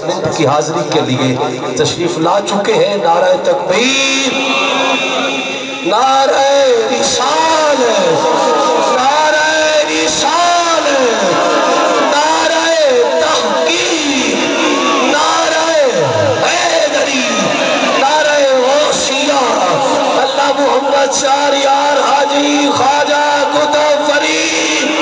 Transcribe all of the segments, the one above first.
Minute کی حاضری کے لیے تشریف لا چکے ہیں۔ نعرہ تکبیر، نعرہ رسالت، نعرہ رسالت، نعرہ تحقیق، نعرہ حیدری، نعرہ غوثیہ، اللہ محمد شہریار حاجی خواجہ قطب فرید۔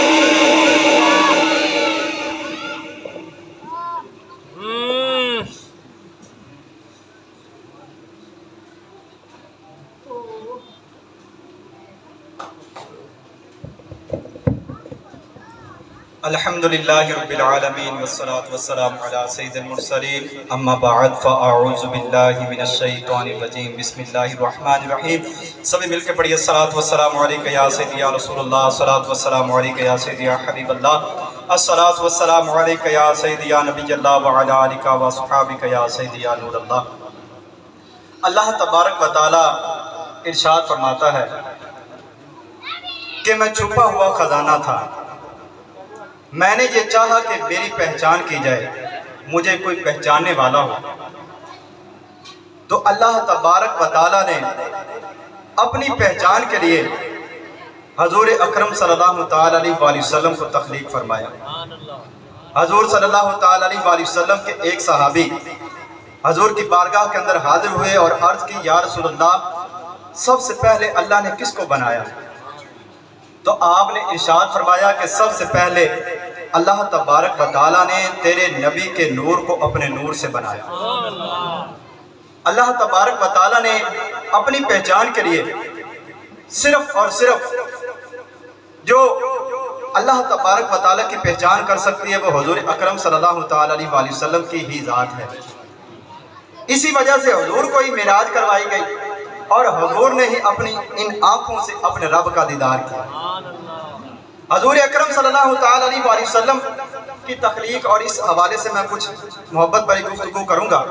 الحمدللہ رب العالمین والصلاة والسلام علی سید المرسلین، اما بعد فاعوذ باللہ من الشیطان الرجیم، بسم اللہ الرحمن الرحیم۔ سبھی مل کے پڑھئے الصلاة والسلام علیکہ یا سیدی یا رسول اللہ، الصلاة والسلام علیکہ یا سیدی یا حبیب اللہ، الصلاة والسلام علیکہ یا سیدی یا نبی اللہ وعلی آلکہ وصحابکہ یا سیدی یا نور اللہ۔ اللہ تبارک و تعالی ارشاد فرماتا ہے کہ میں چھپا ہوا خزانہ تھا، میں نے یہ چاہا کہ میری پہچان کی جائے، مجھے کوئی پہچاننے والا ہو۔ تو اللہ تبارک و تعالیٰ نے اپنی پہچان کے لیے حضور اکرم صلی اللہ تعالیٰ علیہ وآلہ وسلم کو تخلیق فرمایا۔ حضور صلی اللہ تعالیٰ علیہ وآلہ وسلم کے ایک صحابی حضور کی بارگاہ کے اندر حاضر ہوئے اور عرض کی، یا رسول اللہ، سب سے پہلے اللہ نے کس کو بنایا؟ تو آپ نے ارشاد فرمایا کہ سب سے پہلے اللہ تبارک و تعالیٰ نے تیرے نبی کے نور کو اپنے نور سے بنایا۔ اللہ تبارک و تعالیٰ نے اپنی پہچان کے لیے صرف اور صرف جو اللہ تبارک و تعالیٰ کی پہچان کر سکتی ہے وہ حضور اکرم صلی اللہ تعالیٰ علیہ وآلہ وسلم کی ہی ذات ہے۔ اسی وجہ سے حضور کو ہی معراج کروائی گئی اور حضور نے ہی اپنی ان آنکھوں سے اپنے رب کا دیدار کیا۔ حضور اکرم صلی اللہ تعالیٰ علیہ وآلہ وسلم کی تخلیق اور اس حوالے سے میں کچھ محبت بھری گفتگو کروں گا۔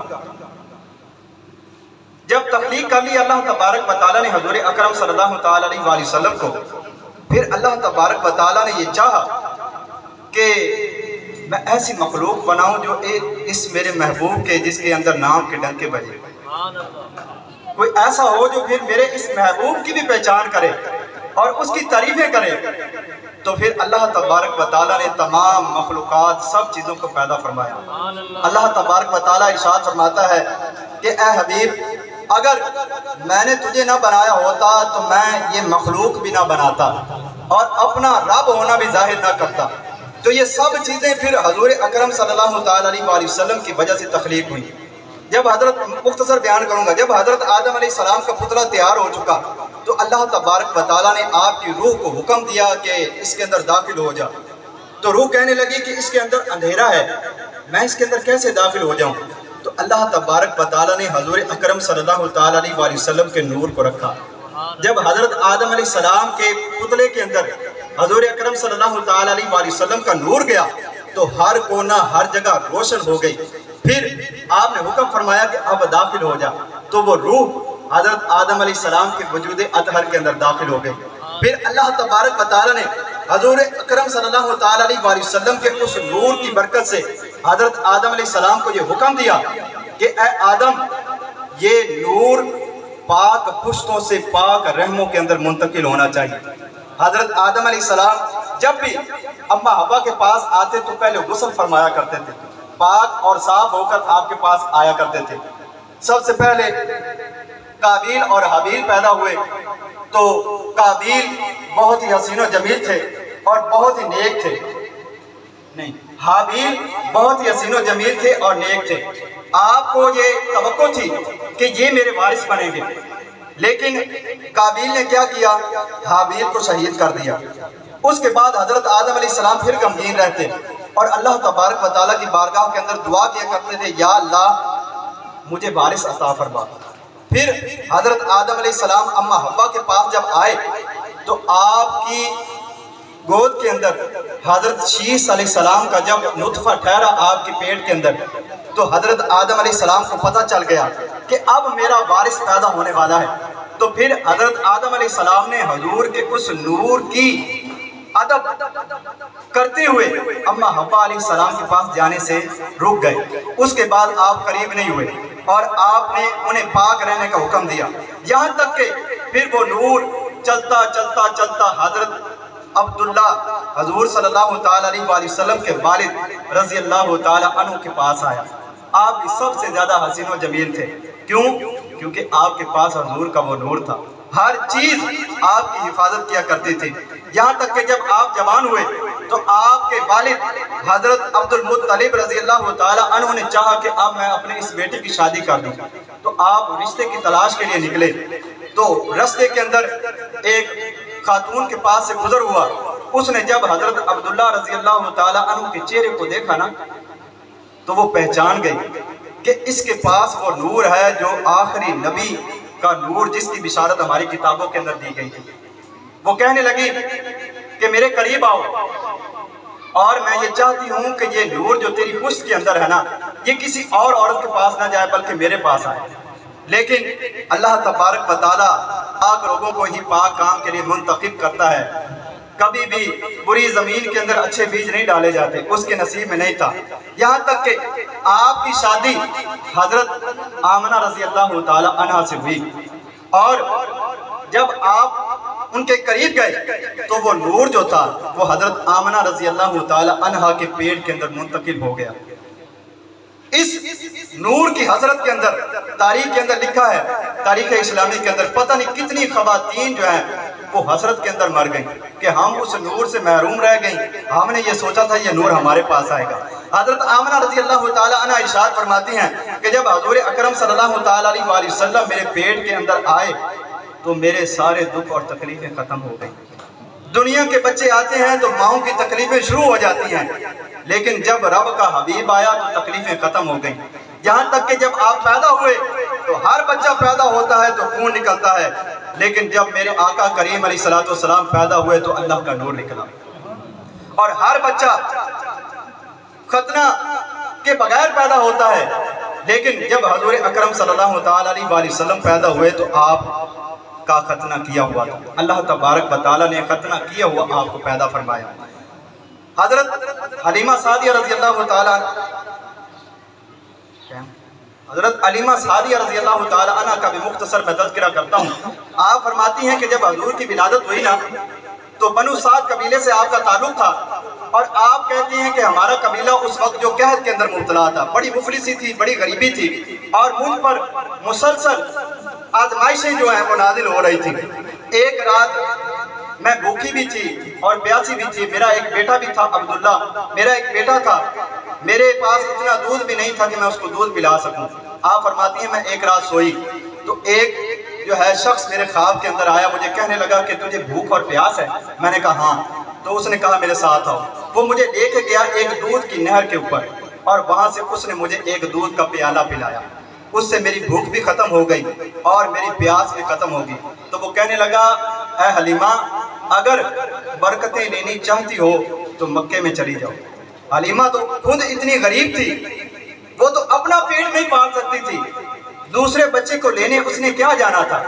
جب تخلیق کر لی اللہ تبارک و تعالیٰ نے حضور اکرم صلی اللہ تعالیٰ علیہ وآلہ وسلم کو، پھر اللہ تبارک و تعالیٰ نے یہ چاہا کہ میں ایسی مخلوق بناؤں جو اس میرے محبوب کے جس کے اندر نام کے ڈنکے بجے، کوئی ایسا ہو جو پھر میرے اس محبوب کی بھی پہچان کرے اور اس کی تعریفیں کرے۔ تو پھر اللہ تبارک و تعالیٰ نے تمام مخلوقات سب چیزوں کو پیدا فرمایا۔ اللہ تبارک و تعالیٰ ارشاد فرماتا ہے کہ اے حبیب، اگر میں نے تجھے نہ بنایا ہوتا تو میں یہ مخلوق بھی نہ بناتا اور اپنا رب ہونا بھی ظاہر نہ کرتا۔ تو یہ سب چیزیں پھر حضور اکرم صلی اللہ تعالیٰ علیہ وآلہ وسلم کی وجہ سے تخلیق ہوئی۔ جب حضرت مختصر بیان کروں گا، جب حضرت آدم علیہ السلام کا پتلہ تیار ہو چکا تو اللہ تبارک و تعالیٰ نے آپ کی روح کو حکم دیا کہ اس کے اندر داخل ہو جا۔ تو روح کہنے لگی کہ اس کے اندر اندھیرا ہے، میں اس کے اندر کیسے داخل ہو جاؤں؟ تو اللہ تبارک و تعالیٰ نے حضور اکرم صلی اللہ تعالیٰ علیہ وآلہ وسلم کے نور کو رکھا۔ جب حضرت آدم علیہ السلام کے پتلے کے اندر حضور اکرم صلی اللہ تعالیٰ علیہ وآلہ وسلم کا نور گیا تو ہر کونا ہر جگہ روشن ہو گئی۔ پھر آپ نے حکم فرمایا کہ اب داخل ہو جا، تو وہ روح حضرت آدم علیہ السلام کے وجود اطہر کے اندر داخل ہو گئی۔ پھر اللہ تبارک و تعالیٰ نے حضور اکرم صلی اللہ تعالیٰ علیہ وآلہ وسلم کے اس نور کی برکت سے حضرت آدم علیہ السلام کو یہ حکم دیا کہ اے آدم، یہ نور پاک پشتوں سے پاک رحموں کے اندر منتقل ہونا چاہیے۔ حضرت آدم علیہ السلام جب بھی اما حوا کے پاس آتے تو پہلے غسل فرمایا کرتے تھے، پاک اور صاف ہو کر آپ کے پاس آیا کرتے تھے۔ سب سے پہلے قابیل اور حابیل پیدا ہوئے تو قابیل بہت ہی حسین و جمیل تھے اور بہت ہی نیک تھے، نہیں، حابیل بہت ہی حسین و جمیل تھے اور نیک تھے۔ آپ کو یہ توقع تھی کہ یہ میرے وارث بنیں گے، لیکن قابیل نے کیا کیا؟ حابیل کو شہید کر دیا۔ اس کے بعد حضرت آدم علیہ السلام پھر غمگین رہتے اور اللہ تبارک و تعالیٰ کی بارگاہ کے اندر دعا کیا کرتے تھے، یا اللہ مجھے وارث عطا فرما۔ پھر حضرت آدم علیہ السلام اما حوا کے پاس جب آئے تو آپ کی گود کے اندر حضرت شیس علیہ السلام کا جب نطفہ ٹھہرا آپ کے پیٹ کے اندر تو حضرت آدم علیہ السلام کو پتہ چل گیا کہ اب میرا وارث پیدا ہونے والا ہے۔ تو پھر حضرت آدم علیہ السلام نے حضور کے اس نور کی ادب کرتے ہوئے اما حوا علیہ السلام کے پاس جانے سے رک گئے۔ اس کے بعد آپ قریب نہیں ہوئے اور آپ نے انہیں پاک رہنے کا حکم دیا، یہاں تک کہ پھر وہ نور چلتا چلتا چلتا حضرت عبداللہ حضور صلی اللہ تعالیٰ علیہ وآلہ وسلم کے والد رضی اللہ تعالیٰ عنہ کے پاس آیا۔ آپ سب سے زیادہ حسین و جمیل تھے، کیوں؟ کیونکہ آپ کے پاس حضور کا وہ نور تھا، ہر چیز آپ کی حفاظت کیا کرتے تھے، یہاں تک کہ جب آپ جوان ہوئے تو آپ کے والد حضرت عبد المطلب رضی اللہ تعالیٰ عنہ نے چاہا کہ اب میں اپنے اس بیٹے کی شادی کر دوں، تو آپ رشتے کی تلاش کے لیے نکلے۔ تو رستے کے اندر ایک خاتون کے پاس سے گزر ہوا، اس نے جب حضرت عبداللہ رضی اللہ تعالیٰ عنہ کے چہرے کو دیکھا نا تو وہ پہچان گئی کہ اس کے پاس وہ نور ہے جو آخری نبی کا نور جس کی بشارت ہماری کتابوں کے اندر دی گئی تھی۔ وہ کہنے لگی کہ میرے قریب آؤ اور میں یہ چاہتی ہوں کہ یہ نور جو تیری پشت کے اندر ہے نا یہ کسی اور عورت کے پاس نہ جائے بلکہ میرے پاس آئے۔ لیکن اللہ تبارک و تعالیٰ پاک لوگوں کو ہی پاک کام کے لیے منتخب کرتا ہے، کبھی بھی بری زمین کے اندر اچھے بیج نہیں ڈالے جاتے، اس کے نصیب میں نہیں تھا، یہاں تک کہ آپ کی شادی حضرت آمنہ رضی اللہ تعالیٰ عنہ سے ہوئی، اور جب آپ ان کے قریب گئے تو وہ نور جو تھا وہ حضرت آمنہ رضی اللہ تعالیٰ عنہ کے پیٹ کے اندر منتقل ہو گیا۔ اس نور کی حضرت کے اندر تاریخ کے اندر لکھا ہے، تاریخ اسلامی کے اندر پتہ نہیں کتنی خواتین جو ہیں وہ حسرت کے اندر مر گئیں کہ ہم اس نور سے محروم رہ گئیں، ہم نے یہ سوچا تھا یہ نور ہمارے پاس آئے گا۔ حضرت آمنہ رضی اللہ تعالیٰ عنہ ارشاد فرماتی ہیں کہ جب حضور اکرم صلی اللہ تعالیٰ علیہ وآلہ وسلم میرے پیٹ کے اندر آئے تو میرے سارے دکھ اور تکلیفیں ختم ہو گئیں۔ دنیا کے بچے آتے ہیں تو ماؤں کی تکلیفیں شروع ہو جاتی ہیں، لیکن جب رب کا حبیب آیا تو تکلیفیں ختم ہو گئیں، یہاں تک کہ جب آپ پیدا ہوئے تو ہر بچہ پیدا ہوتا ہے تو خون نکلتا ہے، لیکن جب میرے آقا کریم علیہ السلام پیدا ہوئے تو اللہ کا نور نکلا، اور ہر بچہ ختنہ کے بغیر پیدا ہوتا ہے، لیکن جب حضور اکرم صلی اللہ تعالیٰ علیہ وآلہ وسلم پیدا ہوئے تو آپ کا ختنہ کیا ہوا تھا، اللہ تبارک و تعالیٰ نے ختنہ کیا ہوا آپ کو پیدا فرمایا۔ حضرت حلیمہ سعدیہ رضی اللہ تعالیٰ عنہ کا بھی مختصر میں تذکرہ کرتا ہوں۔ آپ فرماتی ہیں کہ جب حضور کی ولادت ہوئی نا تو بنو سعد قبیلے سے آپ کا تعلق تھا، اور آپ کہتی ہیں کہ ہمارا قبیلہ اس وقت جو قحط کے اندر مبتلا تھا، بڑی مفلسی تھی، بڑی غریبی تھی، اور مجھ پر مسلسل آزمائشیں جو ہیں وہ نازل ہو رہی تھی۔ ایک رات میں بھوکی بھی تھی اور پیاسی بھی تھی، میرا ایک بیٹا بھی تھا عبداللہ، میرا ایک بیٹا تھا، میرے پاس اتنا دودھ بھی نہیں تھا کہ میں اس کو دودھ پلا سکوں۔ آپ فرماتی ہیں میں ایک رات سوئی تو ایک جو ہے شخص میرے خواب کے اندر آیا، مجھے کہنے لگا کہ تجھے بھوک اور پیاس ہے؟ میں نے کہا ہاں، تو اس نے کہا میرے ساتھ آؤ۔ وہ مجھے لے کے گیا ایک دودھ کی نہر کے اوپر، اور وہاں سے اس نے مجھے ایک دودھ کا پیالہ پلایا، اس سے میری بھوک بھی ختم ہو گئی اور میری پیاس بھی ختم ہو گئی۔ تو وہ کہنے لگا اے حلیمہ اگر برکتیں لینی چاہتی ہو تو مکے میں چلی جاؤ۔ حلیمہ تو خود اتنی غریب تھی، وہ تو اپنا پیٹ نہیں پال سکتی تھی، دوسرے بچے کو لینے اس نے کیا جانا تھا۔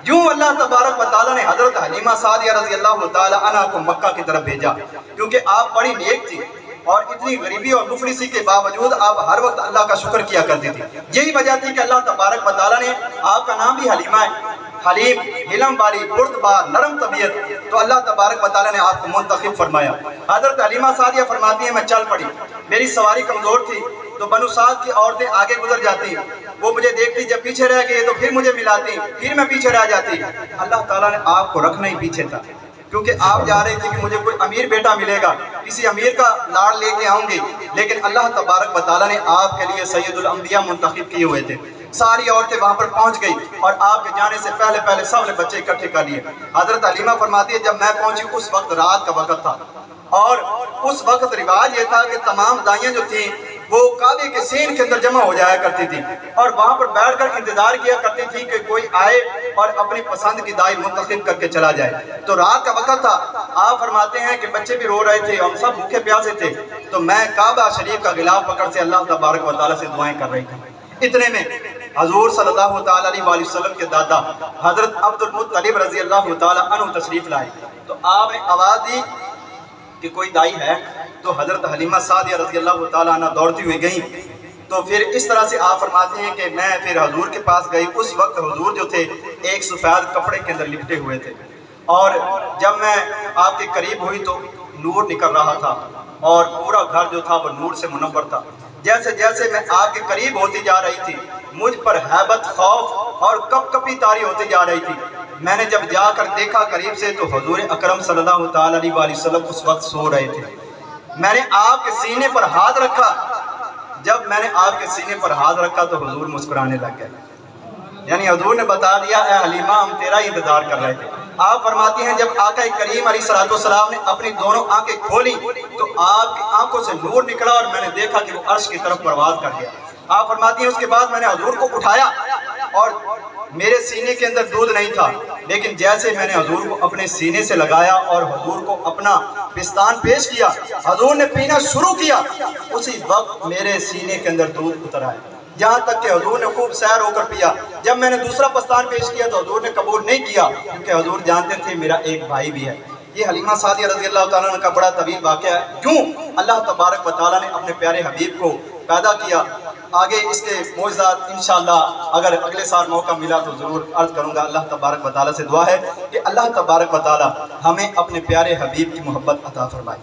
یوں اللہ تبارک و تعالیٰ نے حضرت حلیمہ سعدیہ رضی اللہ تعالیٰ عنہ کو مکہ کی طرف بھیجا، کیونکہ آپ بڑی نیک تھی اور اتنی غریبی اور مفلسی کے باوجود آپ ہر وقت اللہ کا شکر کیا کرتی تھی۔ یہی وجہ تھی کہ اللہ تبارک و تعالیٰ نے آپ کا نام بھی حلیمہ ہے، حلیم، حلم والی، بردبار، نرم طبیعت، تو اللہ تبارک و تعالیٰ نے آپ کو منتخب فرمایا۔ حضرت حلیمہ سعدیہ فرماتی ہیں میں چل پڑی، میری سواری کمزور تھی تو بنو سعد کی عورتیں آگے گزر جاتی، وہ مجھے دیکھتی، جب پیچھے رہ گئی تو پھر مجھے ملاتی، پھر میں پیچھے رہ جاتی۔ اللہ تعالیٰ نے آپ کو رکھنا ہی پیچھے تھا، کیونکہ آپ جا رہے تھے کہ مجھے کوئی امیر بیٹا ملے گا، کسی امیر کا لاڑ لے کے آؤں گی، لیکن اللہ تبارک و تعالیٰ نے آپ کے لیے سید الانبیاء منتخب کیے ہوئے تھے۔ ساری عورتیں وہاں پر پہنچ گئی اور آپ کے جانے سے پہلے سب نے بچے اکٹھے کر لیے۔ حضرت حلیمہ فرماتی ہے جب میں پہنچی اس وقت رات کا وقت تھا، اور اس وقت رواج یہ تھا کہ تمام دائیاں جو تھیں وہ کعبے کے سین کے اندر جمع ہو جایا کرتی تھی، اور وہاں پر بیٹھ کر انتظار کیا کرتی تھی کہ کوئی آئے اور اپنی پسند کی دائی منتخب کر کے چلا جائے۔ تو رات کا وقت تھا، آپ فرماتے ہیں کہ بچے بھی رو رہے تھے، ہم سب بھوکے پیاسے تھے، تو میں کعبہ شریف کا غلاف پکڑ سے اللہ تبارک و تعالیٰ سے دعائیں کر رہی تھی۔ اتنے میں حضور صلی اللہ تعالیٰ علیہ وآلہ وسلم کے دادا حضرت عبد المطلب رضی اللہ تعالیٰ عنہ تشریف لائے، تو آپ نے آواز دی کہ کوئی دائی ہے، تو حضرت حلیمہ سعدیہ رضی اللہ تعالیٰ عنہ دوڑتی ہوئی گئیں. تو پھر اس طرح سے آپ فرماتے ہیں کہ میں پھر حضور کے پاس گئی. اس وقت حضور جو تھے ایک سفید کپڑے کے اندر لپٹے ہوئے تھے، اور جب میں آپ کے قریب ہوئی تو نور نکل رہا تھا اور پورا گھر جو تھا وہ نور سے منور تھا. جیسے جیسے میں آپ کے قریب ہوتی جا رہی تھی مجھ پر ہیبت، خوف اور کپ کپی طاری ہوتی جا رہی تھی. میں نے جب جا کر دیکھا قریب سے تو حضور اکرم صلی اللہ تعالیٰ علیہ وسلم اس وقت سو رہے تھے. میں نے آپ کے سینے پر ہاتھ رکھا. جب میں نے آپ کے سینے پر ہاتھ رکھا تو حضور مسکرانے لگ گئے. یعنی حضور نے بتا دیا اے حلیمہ ہم تیرا ہی انتظار کر رہے تھے. آپ فرماتی ہیں جب آقا کریم علیہ السلام نے اپنی دونوں آنکھیں کھولی تو آپ کی آنکھوں سے نور نکلا اور میں نے دیکھا کہ وہ عرش کی طرف پرواز کر گیا. آپ فرماتی ہیں اس کے بعد میں نے حضور کو اٹھایا اور میرے سینے کے اندر دودھ نہیں تھا، لیکن جیسے میں نے حضور کو اپنے سینے سے لگایا اور حضور کو اپنا پستان پیش کیا، حضور نے پینا شروع کیا. اسی وقت میرے سینے کے اندر دودھ اتر آیا، یہاں تک کہ حضور نے خوب سیر ہو کر پیا. جب میں نے دوسرا پستان پیش کیا تو حضور نے قبول نہیں کیا، کیونکہ حضور جانتے تھے میرا ایک بھائی بھی ہے. یہ حلیمہ سعدیہ رضی اللہ تعالیٰ عنہ کا بڑا طویل واقعہ ہے. کیوں اللہ تبارک و تعالیٰ نے اپنے پیارے حبیب کو پیدا کیا. آگے اس کے معجزات انشاءاللہ اگر اگلے سال موقع ملا تو ضرور عرض کروں گا. اللہ تبارک و تعالیٰ سے دعا ہے کہ اللہ تبارک و تعالیٰ ہمیں اپنے پیارے حبیب کی محبت عطا فرمائے.